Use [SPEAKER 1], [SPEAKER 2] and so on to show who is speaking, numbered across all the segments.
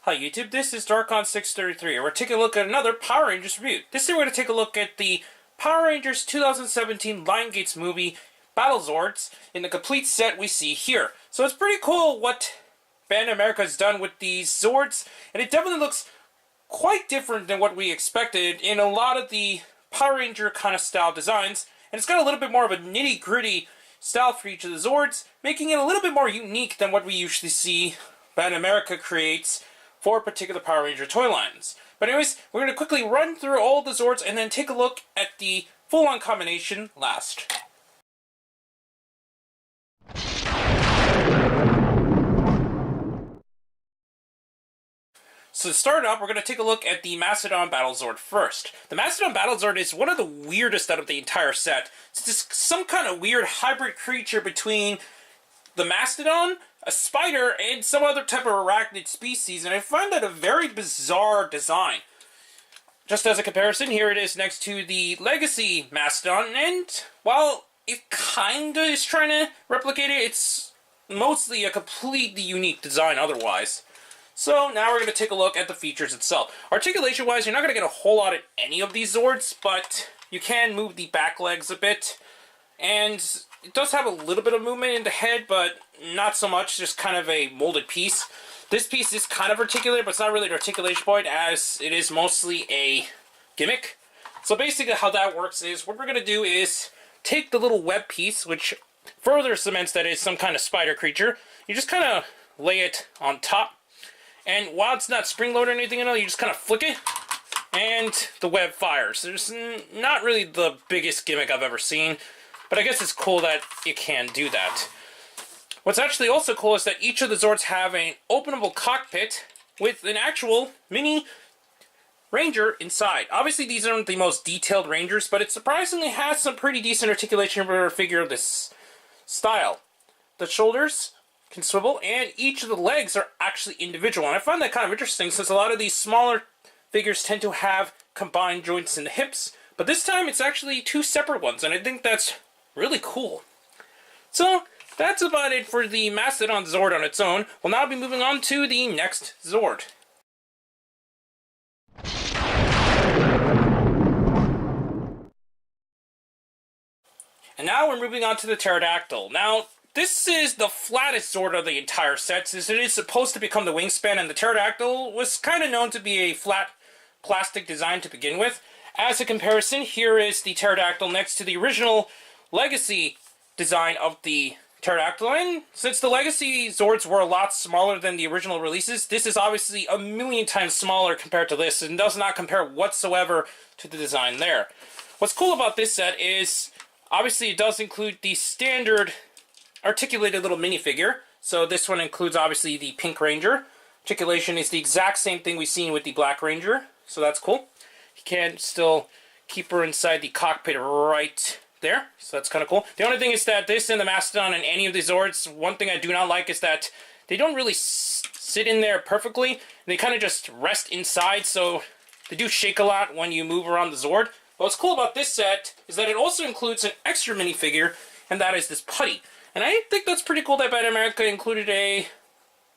[SPEAKER 1] Hi YouTube, this is Darkon633, and we're taking a look at another Power Rangers review. This time we're going to take a look at the Power Rangers 2017 Lionsgate's movie, Battle Zords, in the complete set we see here. So it's pretty cool what Bandai America has done with these Zords, and it definitely looks quite different than what we expected in a lot of the Power Ranger kind of style designs, and it's got a little bit more of a nitty-gritty style for each of the Zords, making it a little bit more unique than what we usually see Bandai America creates for particular Power Ranger toy lines. But anyways, we're going to quickly run through all the Zords and then take a look at the full-on combination last. So to start up, we're going to take a look at the Mastodon Battle Zord first. The Mastodon Battle Zord is one of the weirdest out of the entire set. It's just some kind of weird hybrid creature between the Mastodon, a spider, and some other type of arachnid species, and I find that a very bizarre design. Just as a comparison, here it is next to the Legacy Mastodon, and while it kinda is trying to replicate it, it's mostly a completely unique design otherwise. So now we're going to take a look at the features itself. Articulation-wise, you're not going to get a whole lot of any of these Zords, but you can move the back legs a bit, and it does have a little bit of movement in the head, but not so much, just kind of a molded piece. This piece is kind of articulated, but it's not really an articulation point, as it is mostly a gimmick. So basically how that works is, what we're going to do is take the little web piece, which further cements that it's some kind of spider creature. You just kind of lay it on top, and while it's not spring-loaded or anything, you just kind of flick it, and the web fires. There's not really the biggest gimmick I've ever seen, but I guess it's cool that it can do that. What's actually also cool is that each of the Zords have an openable cockpit with an actual mini Ranger inside. Obviously, these aren't the most detailed Rangers, but it surprisingly has some pretty decent articulation for a figure of this style. The shoulders can swivel, and each of the legs are actually individual. And I find that kind of interesting, since a lot of these smaller figures tend to have combined joints in the hips, but this time it's actually two separate ones, and I think that's really cool. So that's about it for the Mastodon Zord on its own. We'll now be moving on to the next Zord. And now we're moving on to the Pterodactyl. Now, this is the flattest Zord of the entire set, since it is supposed to become the wingspan, and the Pterodactyl was kind of known to be a flat plastic design to begin with. As a comparison, here is the Pterodactyl next to the original Legacy design of the Pterodactyl, and since the Legacy Zords were a lot smaller than the original releases, this is obviously a million times smaller compared to this, and does not compare whatsoever to the design there. What's cool about this set is, obviously it does include the standard articulated little minifigure. So this one includes obviously the Pink Ranger. Articulation is the exact same thing we've seen with the Black Ranger, so that's cool. You can still keep her inside the cockpit right there, so that's kind of cool. The only thing is that this and the Mastodon and any of the Zords, one thing I do not like is that they don't really sit in there perfectly. They kind of just rest inside, so they do shake a lot when you move around the Zord. But what's cool about this set is that it also includes an extra minifigure, and that is this Putty. And I think that's pretty cool that Bandai America included a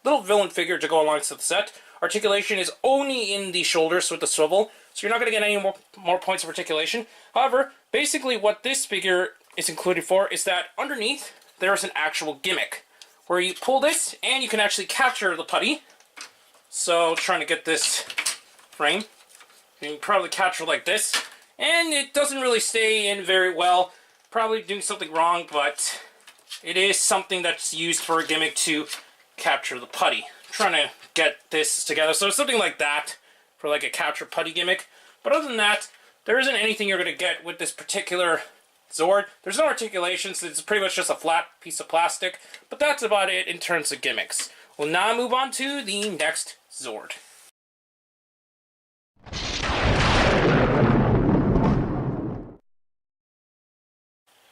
[SPEAKER 1] little villain figure to go alongside the set. Articulation is only in the shoulders with the swivel, so you're not going to get any more points of articulation. However, basically what this figure is included for is that underneath there is an actual gimmick, where you pull this and you can actually capture the Putty. So trying to get this frame, you can probably capture like this, and it doesn't really stay in very well. Probably doing something wrong, but it is something that's used for a gimmick to capture the Putty. I'm trying to get this together, so it's something like that for like a capture Putty gimmick. But other than that, there isn't anything you're going to get with this particular Zord. There's no articulation, so it's pretty much just a flat piece of plastic, but that's about it in terms of gimmicks. We'll now move on to the next Zord.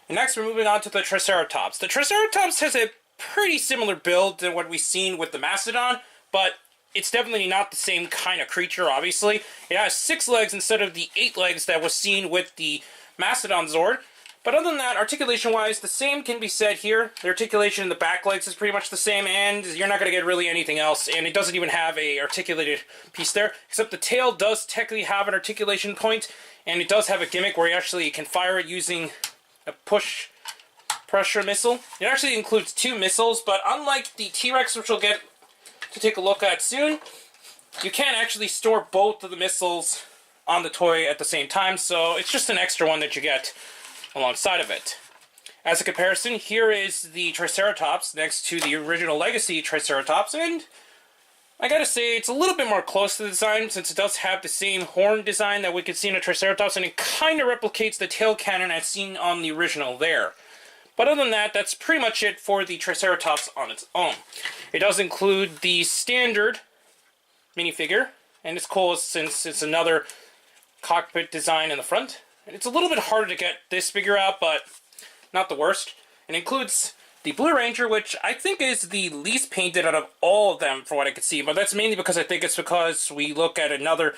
[SPEAKER 1] And next we're moving on to the Triceratops. The Triceratops has a pretty similar build to what we've seen with the Mastodon, but it's definitely not the same kind of creature, obviously. It has 6 legs instead of the 8 legs that was seen with the Mastodon Zord. But other than that, articulation-wise, the same can be said here. The articulation in the back legs is pretty much the same, and you're not going to get really anything else. And it doesn't even have a articulated piece there, except the tail does technically have an articulation point, and it does have a gimmick where you actually can fire it using a push pressure missile. It actually includes 2 missiles, but unlike the T-Rex, which we'll get to take a look at soon, you can't actually store both of the missiles on the toy at the same time, so it's just an extra one that you get alongside of it. As a comparison, here is the Triceratops next to the original Legacy Triceratops, and I gotta say it's a little bit more close to the design since it does have the same horn design that we could see in a Triceratops, and it kind of replicates the tail cannon as seen on the original there. But other than that, that's pretty much it for the Triceratops on its own. It does include the standard minifigure, and it's cool since it's another cockpit design in the front. And it's a little bit harder to get this figure out, but not the worst. It includes the Blue Ranger, which I think is the least painted out of all of them from what I could see, but that's mainly because I think it's because we look at another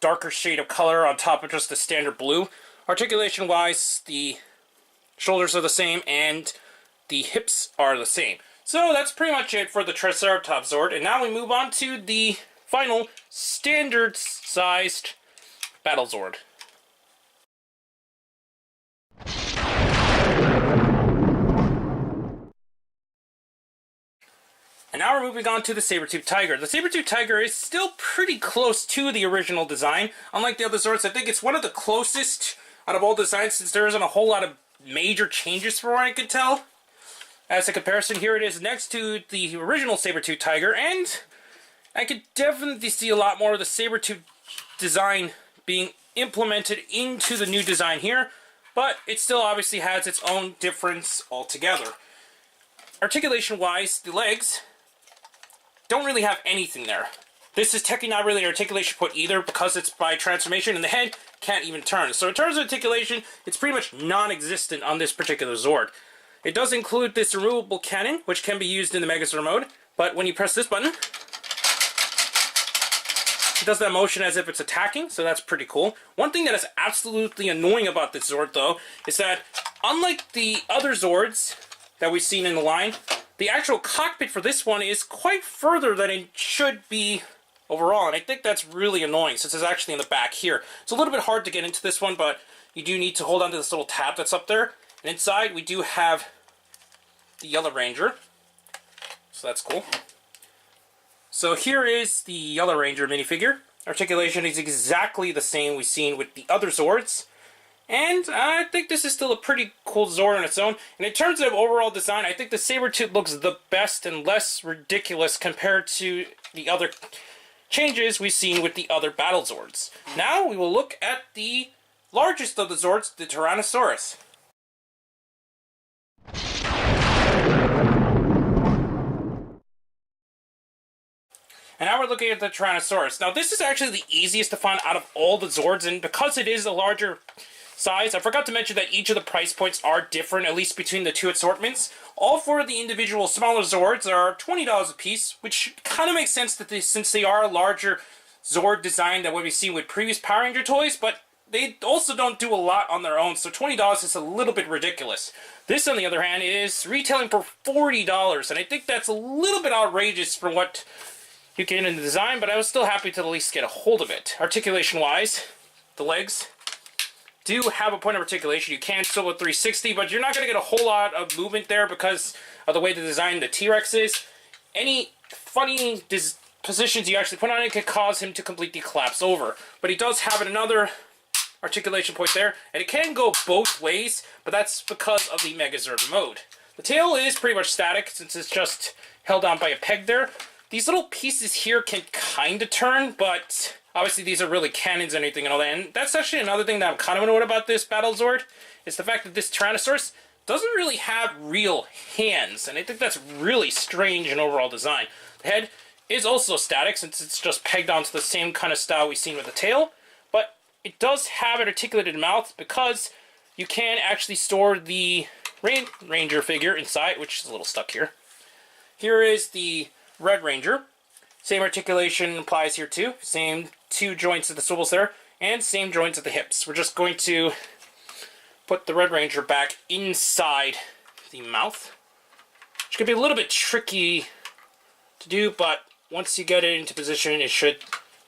[SPEAKER 1] darker shade of color on top of just the standard blue. Articulation-wise, the shoulders are the same, and the hips are the same. So that's pretty much it for the Triceratops Zord, and now we move on to the final standard-sized Battle Zord. And now we're moving on to the Sabertooth Tiger. The Sabertooth Tiger is still pretty close to the original design. Unlike the other Zords, I think it's one of the closest out of all designs since there isn't a whole lot of major changes from what I could tell. As a comparison, here it is next to the original Sabertooth Tiger, and I could definitely see a lot more of the Sabertooth design being implemented into the new design here, but it still obviously has its own difference altogether. Articulation-wise, the legs don't really have anything there. This is technically not really an articulation point either because it's by transformation, and the head can't even turn. So in terms of articulation, it's pretty much non-existent on this particular Zord. It does include this removable cannon, which can be used in the Megazord mode, but when you press this button, it does that motion as if it's attacking, so that's pretty cool. One thing that is absolutely annoying about this Zord, though, is that unlike the other Zords that we've seen in the line, the actual cockpit for this one is quite further than it should be overall, and I think that's really annoying since it's actually in the back here. It's a little bit hard to get into this one, but you do need to hold on to this little tab that's up there. And inside we do have the Yellow Ranger, so that's cool. So here is the Yellow Ranger minifigure. Articulation is exactly the same we've seen with the other Zords. And I think this is still a pretty cool Zord on its own. And in terms of overall design, I think the Sabertooth looks the best and less ridiculous compared to the other changes we've seen with the other Battle Zords. Now we will look at the largest of the Zords, the Tyrannosaurus. And now we're looking at the Tyrannosaurus. Now this is actually the easiest to find out of all the Zords, and because it is a larger size, I forgot to mention that each of the price points are different, at least between the two assortments. All four of the individual smaller Zords are $20 a piece, which kind of makes sense that since they are a larger Zord design than what we've seen with previous Power Ranger toys, but they also don't do a lot on their own, so $20 is a little bit ridiculous. This, on the other hand, is retailing for $40, and I think that's a little bit outrageous for what you get in the design, but I was still happy to at least get a hold of it. Articulation-wise, the legs do have a point of articulation. You can still with 360, but you're not going to get a whole lot of movement there because of the way the design the T-Rex is. Any funny positions you actually put on it could cause him to completely collapse over. But he does have another articulation point there, and it can go both ways, but that's because of the Megazord mode. The tail is pretty much static since it's just held on by a peg there. These little pieces here can kind of turn, but obviously these are really cannons and anything and all that. And that's actually another thing that I'm kind of annoyed about this Battle Zord, is the fact that this Tyrannosaurus doesn't really have real hands, and I think that's really strange in overall design. The head is also static since it's just pegged onto the same kind of style we've seen with the tail, but it does have an articulated mouth because you can actually store the Ranger figure inside, which is a little stuck here. Here is the Red Ranger. Same articulation applies here too. Same two joints at the swivels there, and same joints at the hips. We're just going to put the Red Ranger back inside the mouth, which could be a little bit tricky to do, but once you get it into position, it should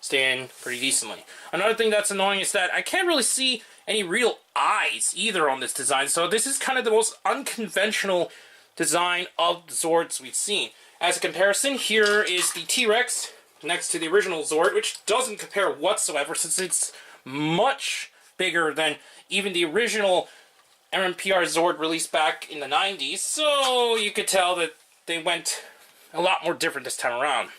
[SPEAKER 1] stay in pretty decently. Another thing that's annoying is that I can't really see any real eyes either on this design, so this is kind of the most unconventional design of the Zords we've seen. As a comparison, here is the T-Rex next to the original Zord, which doesn't compare whatsoever since it's much bigger than even the original MMPR Zord released back in the 90s, so you could tell that they went a lot more different this time around.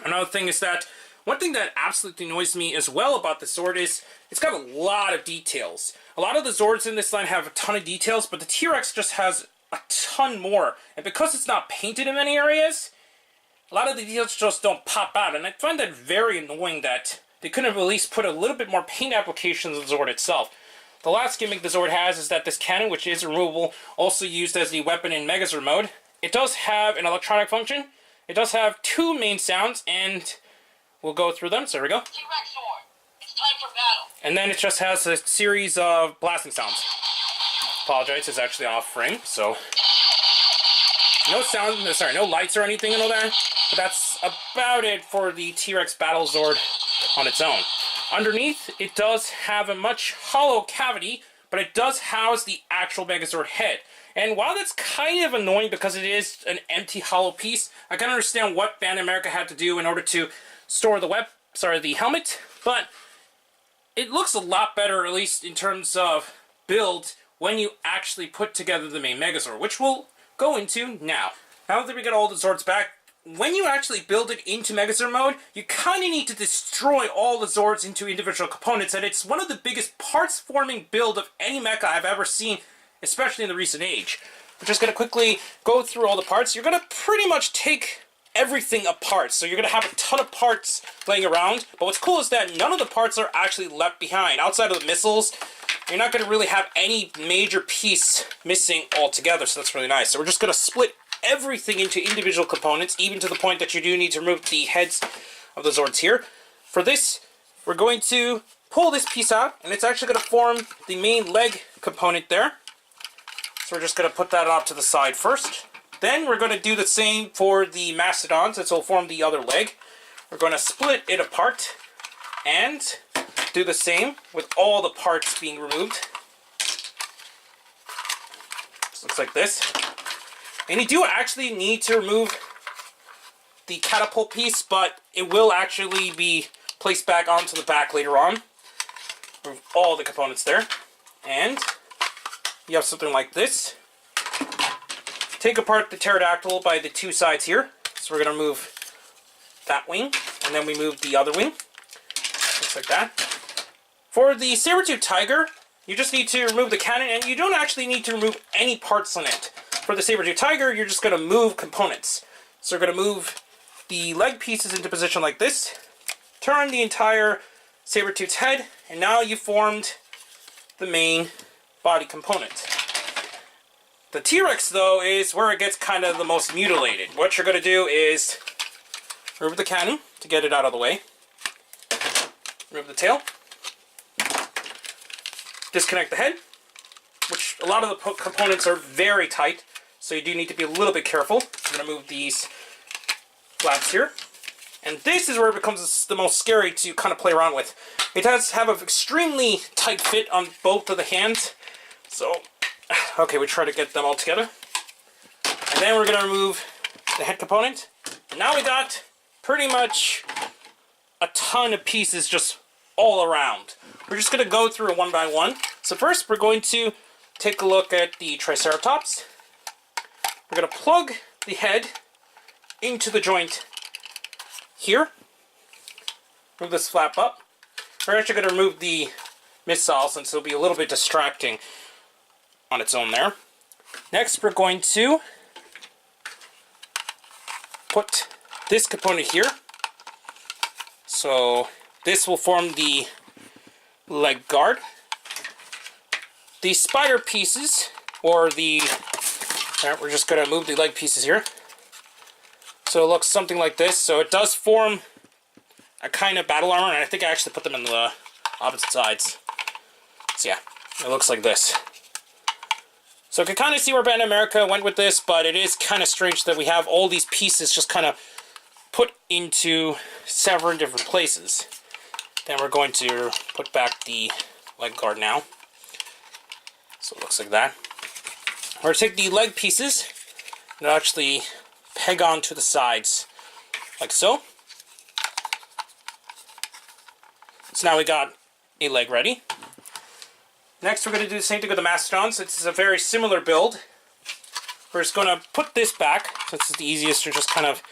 [SPEAKER 1] Another thing is that one thing that absolutely annoys me as well about the Zord is it's got a lot of details. A lot of the Zords in this line have a ton of details, but the T-Rex just has a ton more. And because it's not painted in many areas, a lot of the details just don't pop out. And I find that very annoying that they couldn't have at least put a little bit more paint applications on the Zord itself. The last gimmick the Zord has is that this cannon, which is removable, also used as the weapon in Megazord mode. It does have an electronic function. It does have two main sounds, and we'll go through them. So here we go.
[SPEAKER 2] T-Rex Zord, it's time for battle.
[SPEAKER 1] And then it just has a series of blasting sounds. Apologize, it's actually off frame, so no sound, sorry, no lights or anything and all that. But that's about it for the T-Rex Battle Zord on its own. Underneath, it does have a much hollow cavity, but it does house the actual Megazord head. And while that's kind of annoying because it is an empty hollow piece, I can understand what Bandai America had to do in order to store the helmet, but it looks a lot better, at least in terms of build, when you actually put together the main Megazord, which we'll go into now. Now that we got all the Zords back, when you actually build it into Megazord mode, you kind of need to destroy all the Zords into individual components, and it's one of the biggest parts-forming build of any mecha I've ever seen, especially in the recent age. We're just going to quickly go through all the parts. You're going to pretty much take everything apart, so you're going to have a ton of parts laying around, but what's cool is that none of the parts are actually left behind. Outside of the missiles, you're not going to really have any major piece missing altogether, so that's really nice. So we're just going to split everything into individual components, even to the point that you do need to remove the heads of the Zords here. For this, we're going to pull this piece out, and it's actually going to form the main leg component there. So we're just going to put that off to the side first. Then we're going to do the same for the Mastodon, since it'll form the other leg. We're going to split it apart and do the same with all the parts being removed. This looks like this. And you do actually need to remove the catapult piece, but it will actually be placed back onto the back later on. Remove all the components there. And you have something like this. Take apart the Pterodactyl by the two sides here. So we're going to move that wing, and then we move the other wing. Looks like that. For the Sabertooth Tiger, you just need to remove the cannon, and you don't actually need to remove any parts on it. For the Sabertooth Tiger, you're just going to move components. So we're going to move the leg pieces into position like this, turn the entire Sabertooth's head, and now you formed the main body component. The T-Rex, though, is where it gets kind of the most mutilated. What you're going to do is remove the cannon to get it out of the way, remove the tail, disconnect the head, which a lot of the components are very tight, so you do need to be a little bit careful. I'm going to move these flaps here. And this is where it becomes the most scary to kind of play around with. It does have an extremely tight fit on both of the hands. So, okay, we try to get them all together. And then we're going to remove the head component. And now we got pretty much a ton of pieces just all around. We're just going to go through it one by one. So first, we're going to take a look at the Triceratops. We're going to plug the head into the joint here. Move this flap up. We're actually going to remove the missile since it'll be a little bit distracting on its own there. Next, we're going to put this component here. So this will form the leg guard. The spider pieces, or the... we're just going to move the leg pieces here. So it looks something like this. So it does form a kind of battle armor, and I think I actually put them in the opposite sides. So yeah, it looks like this. So I can kind of see where Band America went with this, but it is kind of strange that we have all these pieces just kind of put into several different places. Then we're going to put back the leg guard now. So it looks like that. We're going to take the leg pieces and actually peg onto the sides, like so. So now we got a leg ready. Next we're going to do the same thing with the Mastodons. It's a very similar build. We're just going to put this back, since it's the easiest to just kind of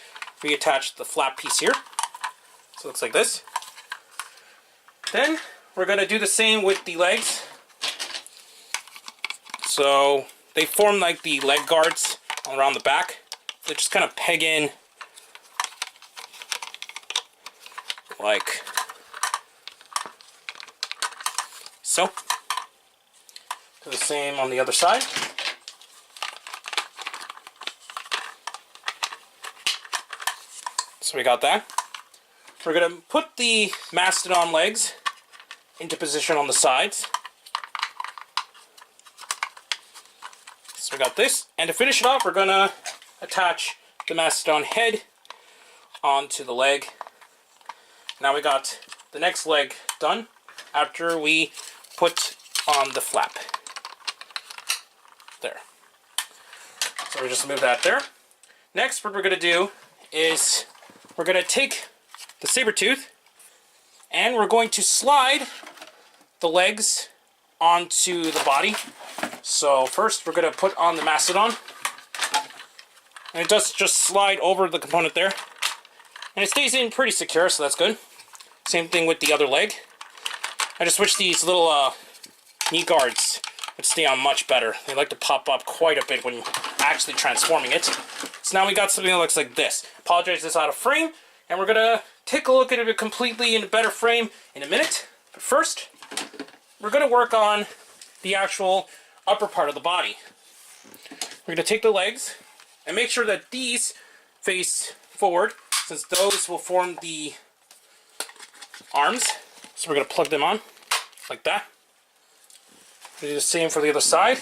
[SPEAKER 1] reattach the flat piece here. So it looks like this. Then we're going to do the same with the legs. So they form like the leg guards around the back. So just kind of peg in like so. Do the same on the other side. So we got that. We're going to put the Mastodon legs into position on the sides. So we got this. And to finish it off, we're going to attach the Mastodon head onto the leg. Now we got the next leg done after we put on the flap. There. So we just move that there. Next, what we're going to do is we're going to take the Sabertooth and we're going to slide the legs onto the body. So first we're going to put on the Mastodon. And it does just slide over the component there. And it stays in pretty secure, so that's good. Same thing with the other leg. I just wish these little knee guards would stay on much better. They like to pop up quite a bit when actually transforming it. So now we got something that looks like this. Apologize, this is out of frame, and we're gonna take a look at it completely in a better frame in a minute. But first, we're gonna work on the actual upper part of the body. We're gonna take the legs and make sure that these face forward, since those will form the arms. So we're gonna plug them on like that. Do the same for the other side.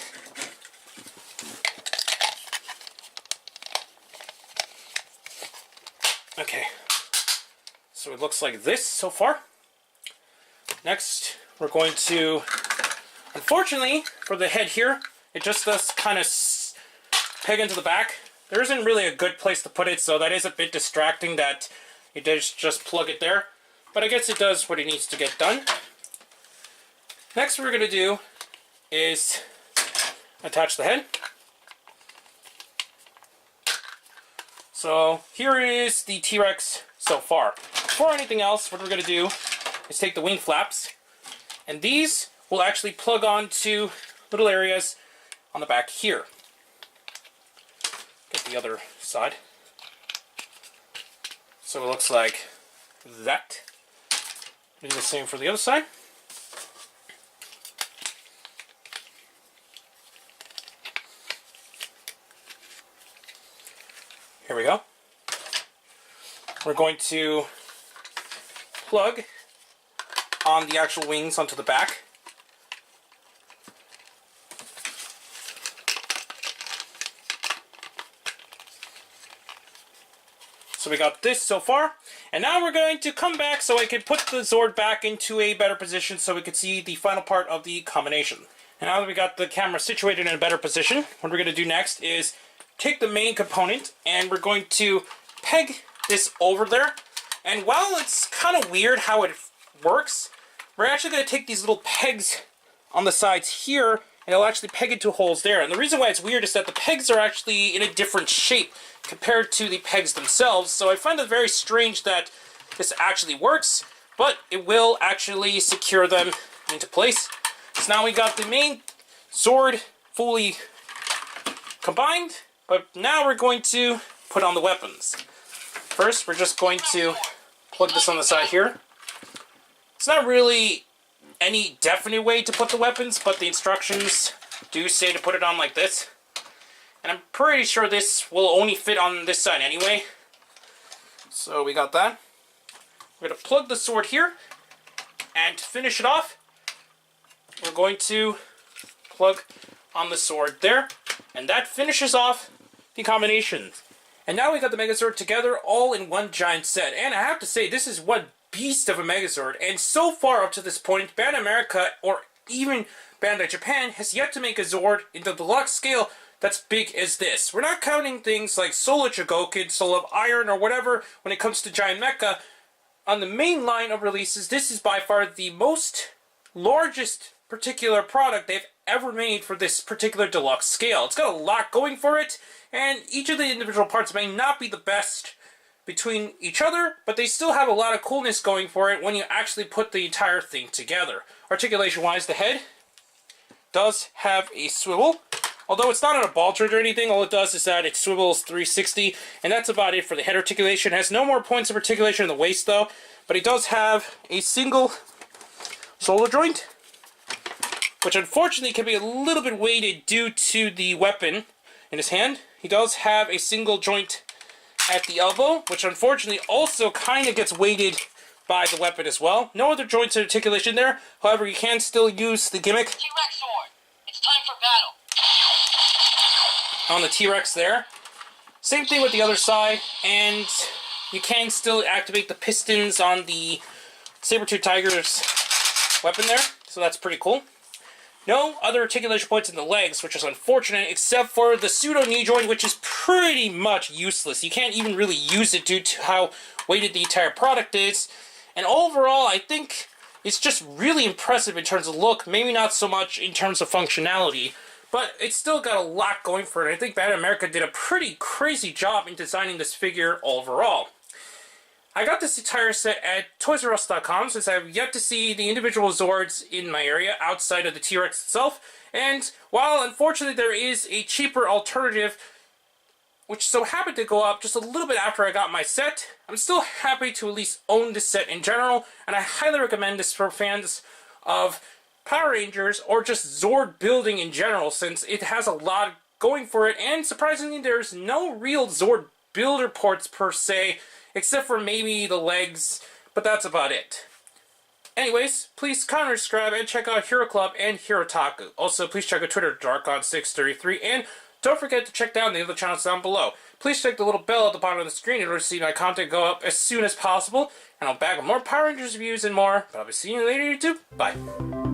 [SPEAKER 1] Okay, so it looks like this so far. Next, we're going to, unfortunately, for the head here, it just does kind of peg into the back. There isn't really a good place to put it, so that is a bit distracting that you just plug it there. But I guess it does what it needs to get done. Next, what we're going to do is attach the head. So here is the T-Rex so far. Before anything else, what we're going to do is take the wing flaps, and these will actually plug onto little areas on the back here. Get the other side. So it looks like that. Do the same for the other side. Here we go. We're going to plug on the actual wings onto the back. So we got this so far, and now we're going to come back so I can put the Zord back into a better position so we can see the final part of the combination. And now that we got the camera situated in a better position, what we're going to do next is take the main component and we're going to peg this over there. And while it's kind of weird how it works, we're actually going to take these little pegs on the sides here and it'll actually peg into holes there. And the reason why it's weird is that the pegs are actually in a different shape compared to the pegs themselves. So I find it very strange that this actually works, but it will actually secure them into place. So now we got the main Zord fully combined. But now we're going to put on the weapons. First, we're just going to plug this on the side here. It's not really any definite way to put the weapons, but the instructions do say to put it on like this. And I'm pretty sure this will only fit on this side anyway. So we got that. We're going to plug the sword here. And to finish it off, we're going to plug on the sword there. And that finishes off the combinations. And now we got the Megazord together all in one giant set. And I have to say, this is one beast of a Megazord. And so far up to this point, Bandai America or even Bandai Japan has yet to make a Zord into the deluxe scale that's big as this. We're not counting things like Soul Chogokin, Soul of Iron, or whatever when it comes to giant mecha. On the main line of releases, this is by far the largest particular product they've ever made for this particular deluxe scale. It's got a lot going for it, and each of the individual parts may not be the best between each other, but they still have a lot of coolness going for it when you actually put the entire thing together. Articulation-wise, the head does have a swivel. Although it's not on a ball joint or anything, all it does is that it swivels 360, and that's about it for the head articulation. It has no more points of articulation in the waist, though, but it does have a single shoulder joint, which unfortunately can be a little bit weighted due to the weapon in his hand. He does have a single joint at the elbow, which unfortunately also kind of gets weighted by the weapon as well. No other joints of articulation there, however, you can still use the gimmick
[SPEAKER 2] T-Rex Sword. It's time for battle.
[SPEAKER 1] on the T-Rex there. Same thing with the other side, and you can still activate the pistons on the Sabertooth Tiger's weapon there, so that's pretty cool. No other articulation points in the legs, which is unfortunate, except for the pseudo knee joint, which is pretty much useless. You can't even really use it due to how weighted the entire product is. And overall, I think it's just really impressive in terms of look, maybe not so much in terms of functionality, but it's still got a lot going for it. I think Bandai America did a pretty crazy job in designing this figure overall. I got this entire set at ToysRUs.com since I have yet to see the individual Zords in my area outside of the T-Rex itself. And while unfortunately there is a cheaper alternative, which so happened to go up just a little bit after I got my set, I'm still happy to at least own this set in general, and I highly recommend this for fans of Power Rangers or just Zord building in general, since it has a lot going for it, and surprisingly there's no real Zord builder ports per se, except for maybe the legs, but that's about it. Anyways, please comment, subscribe, and check out Hero Club and Hirotaku. Also, please check out Twitter, Darkon633, and don't forget to check down the other channels down below. Please check the little bell at the bottom of the screen in order to see my content go up as soon as possible, and I'll back with more Power Rangers reviews and more, but I'll be seeing you later, YouTube. Bye.